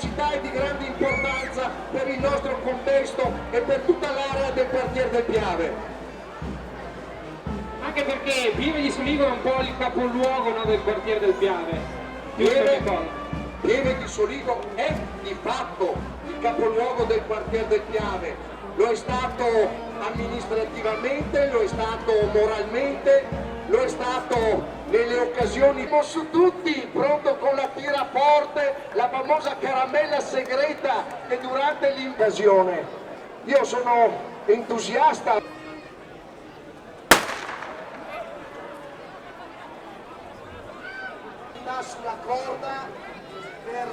città è di grande importanza per il nostro contesto e per tutta l'area del quartiere del Piave. Anche perché Pieve di Soligo è un po' il capoluogo, no, del quartiere del Piave. Pieve di Soligo è di fatto il capoluogo del quartiere del Piave, lo è stato amministrativamente, lo è stato moralmente, lo è stato nelle occasioni su tutti, pronto con la tiraforte, la famosa caramella segreta che durante l'invasione. Io sono entusiasta. Sulla corda per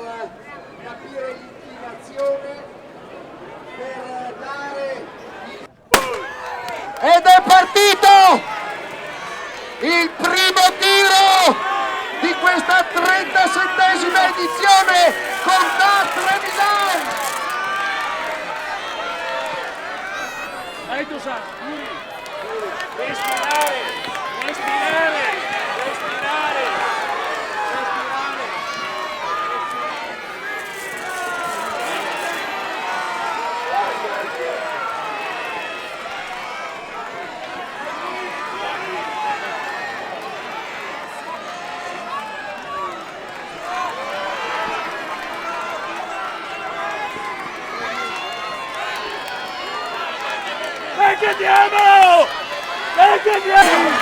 capire l'inclinazione, per dare ed è partito il primo tiro di questa 37esima edizione con Da Trevisan. Dai tu sa, respirare, respirare, respirare. E che andiamo! E che andiamo!